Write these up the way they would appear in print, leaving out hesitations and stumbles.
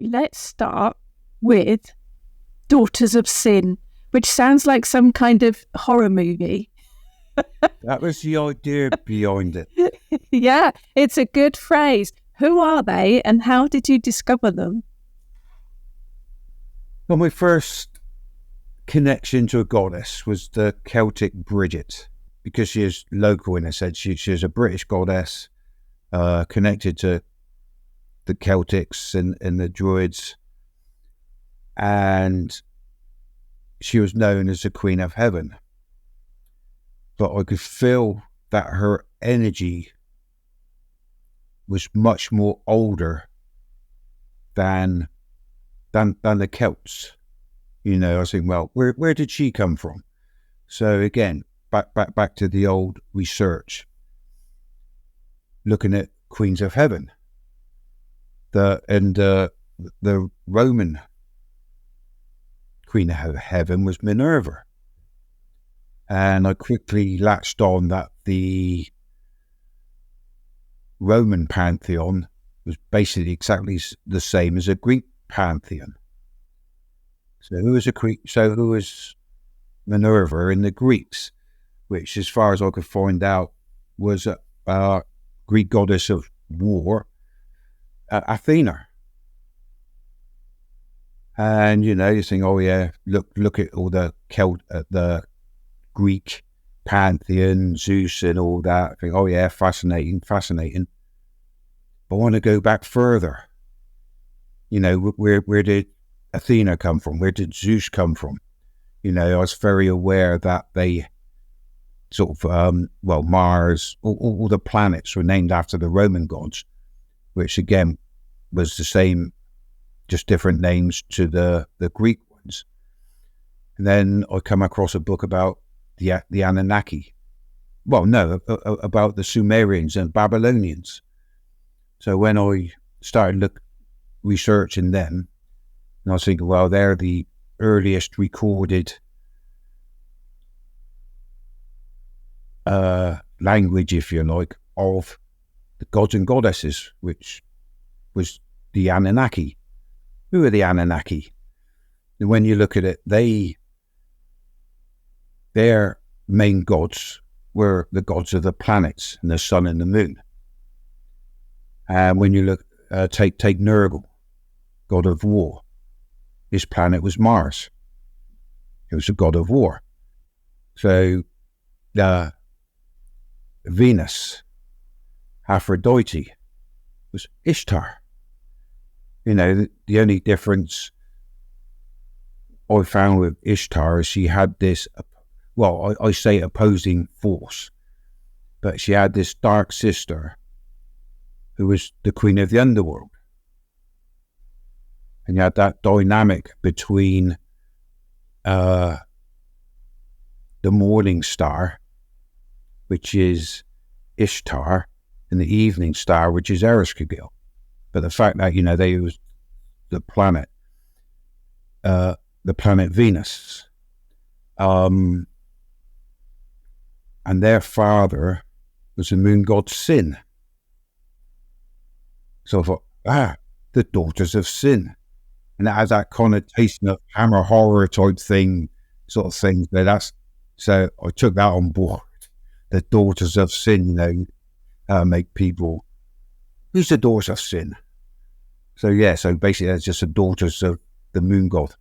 let's start with Daughters of Sin, which sounds like some kind of horror movie. That was the idea behind it. Yeah, it's a good phrase. Who are they and how did you discover them? Well, my first connection to a goddess was the Celtic Bridget, because she is local in a sense. She is a British goddess connected to the Celtics and the Druids, and she was known as the Queen of Heaven. But I could feel that her energy was much more older than the Celts. You know, I was thinking, well, where did she come from? So again, back to the old research, looking at Queens of Heaven. The Roman Queen of Heaven was Minerva. And I quickly latched on that the Roman pantheon was basically exactly the same as a Greek pantheon. So who was Minerva in the Greeks, which, as far as I could find out, was a Greek goddess of war, Athena. And you know, you think, oh yeah, look at all the the Greek pantheon, Zeus and all that. I think, oh yeah, fascinating. But I want to go back further. You know, where did Athena come from? Where did Zeus come from? You know, I was very aware that they sort of, Mars, all the planets were named after the Roman gods, which again was the same, just different names to the Greek ones. And then I come across a book about the Anunnaki. Well, no, about the Sumerians and Babylonians. So when I started researching them, and I was thinking, well, they're the earliest recorded language, if you like, of the gods and goddesses, which was the Anunnaki. Who are the Anunnaki? And when you look at it, their main gods were the gods of the planets and the sun and the moon. And when you look, take Nergal, god of war, his planet was Mars. He was a god of war. So Venus, Aphrodite, was Ishtar. You know, the only difference I found with Ishtar is she had this, well, I say opposing force, but she had this dark sister who was the queen of the underworld. And you had that dynamic between the morning star, which is Ishtar, and the evening star, which is Ereshkigal. But the fact that, you know, they was the planet Venus, and their father was the moon god Sin. So I thought, the Daughters of Sin. And it has that connotation of hammer horror type thing, sort of thing. But so I took that on board. The Daughters of Sin, you know, make people, who's the Daughters of Sin? So yeah, so basically that's just the daughters of the moon god.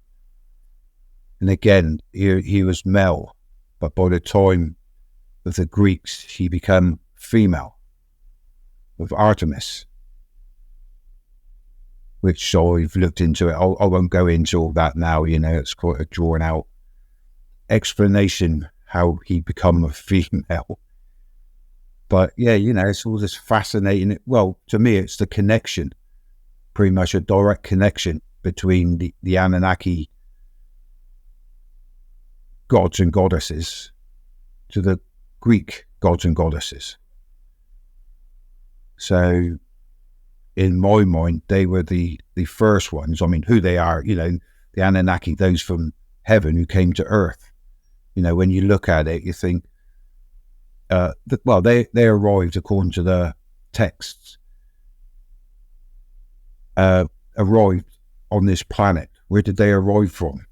And again, he was male, but by the time of the Greeks, he became female with Artemis, which I've looked into it. I won't go into all that now, you know, it's quite a drawn out explanation how he become a female. But yeah, you know, it's all this fascinating. Well, to me, it's the connection, pretty much a direct connection between the Anunnaki gods and goddesses to the Greek gods and goddesses. So in my mind, they were the first ones. I mean, who they are, you know, the Anunnaki, those from heaven who came to earth. You know, when you look at it, you think, they arrived, according to the texts, arrived on this planet? Where did they arrive from?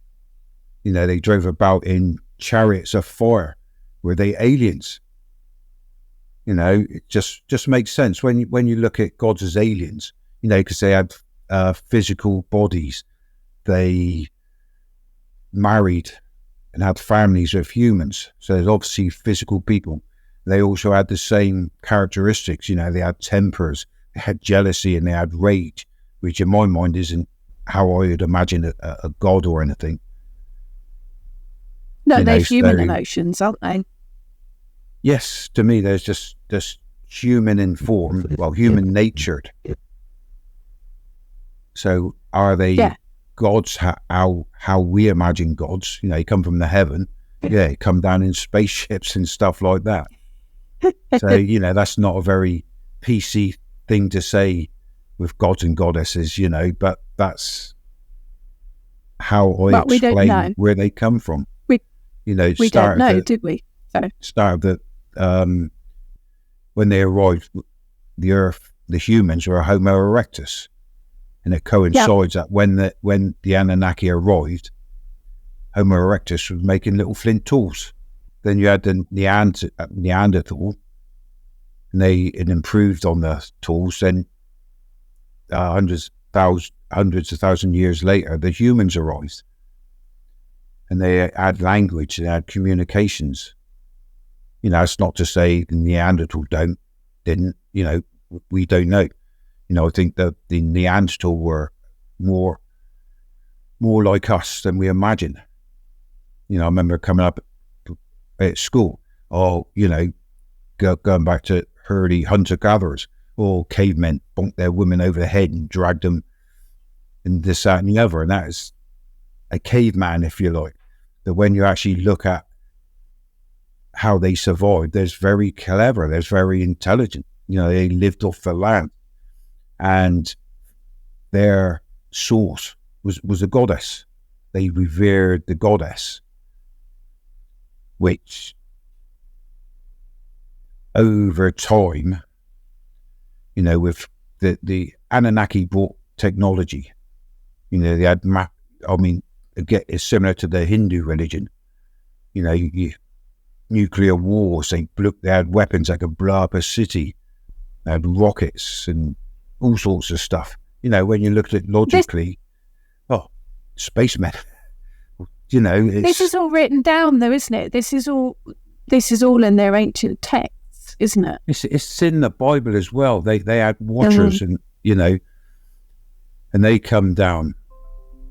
You know, they drove about in chariots of fire. Were they aliens? You know, it just makes sense when you look at gods as aliens. You know, because they had physical bodies. They married and had families with humans. So there's obviously physical people. They also had the same characteristics. You know, they had tempers, they had jealousy, and they had rage, which in my mind isn't how I would imagine a god or anything. No, they're human emotions, aren't they? Yes, to me, there's just human in form, well, human natured. So are they gods? How we imagine gods? You know, they come from the heaven. Yeah, come down in spaceships and stuff like that. So, you know, that's not a very PC thing to say with gods and goddesses, you know, but that's how I explain where they come from. We don't know, did we? Start of the, when they arrived, the Earth, the humans were a Homo erectus. And it coincides that when the Anunnaki arrived, Homo erectus was making little flint tools. Then you had the Neanderthal, and they had improved on the tools. Then hundreds of thousand years later, the humans arrived, and they had language, they had communications. You know, it's not to say the Neanderthal didn't. You know, we don't know. You know, I think that the Neanderthal were more like us than we imagine. You know, I remember coming up at school, you know, going back to early hunter-gatherers, or cavemen bonked their women over the head and dragged them and this, that and the other. And that is a caveman, if you like. That when you actually look at how they survived, there's very clever, there's very intelligent. You know, they lived off the land. And their source was a goddess. They revered the goddess, which over time, you know, with the Anunnaki brought technology. You know, they had it's similar to the Hindu religion. You know, nuclear wars, they had weapons that could blow up a city. They had rockets and all sorts of stuff. You know, when you looked at it logically, spacemen. You know, this is all written down, though, isn't it? This is all in their ancient texts, isn't it? It's in the Bible as well. They had watchers, and you know, and they come down.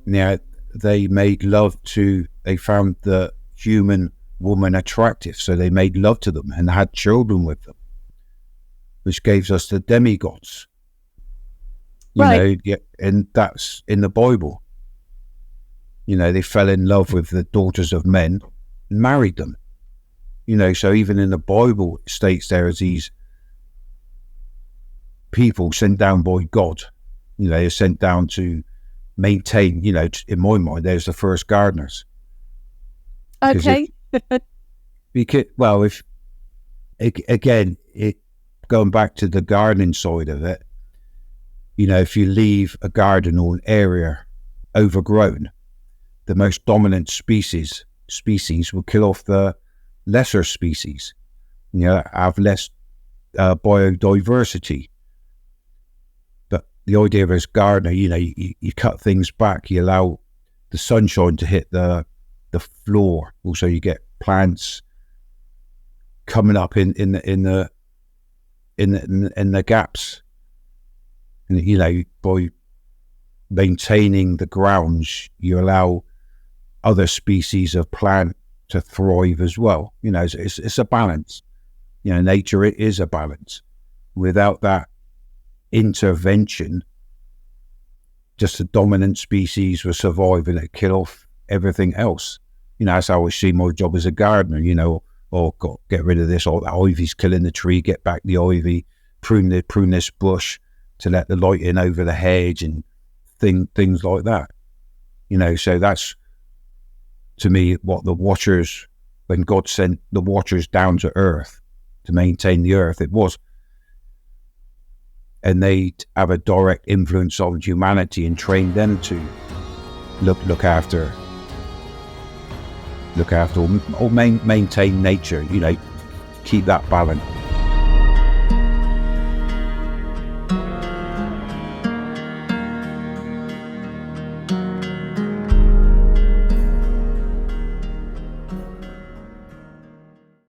Now they made love to. They found the human woman attractive, so they made love to them and had children with them, which gives us the demigods. You know, and that's in the Bible. You know, they fell in love with the daughters of men and married them. You know, so even in the Bible, it states there as these people sent down by God. You know, they're sent down to maintain, you know, in my mind, there's the first gardeners. Okay. If going back to the gardening side of it, you know, if you leave a garden or an area overgrown, the most dominant species will kill off the lesser species. You know, have less biodiversity. But the idea of as gardener, you know, you cut things back, you allow the sunshine to hit the floor. Also, you get plants coming up in the gaps. And, you know, by maintaining the grounds, you allow other species of plant to thrive as well. You know, it's a balance. You know, nature, it is a balance. Without that intervention, just the dominant species will survive and it kill off everything else. You know, that's how I see my job as a gardener. You know, get rid of this, or the ivy's killing the tree, get back the ivy, prune this bush to let the light in over the hedge and things like that. You know, so that's, to me, what the watchers, when God sent the watchers down to earth to maintain the earth, it was and they'd have a direct influence on humanity and train them to look after or maintain nature, keep that balance.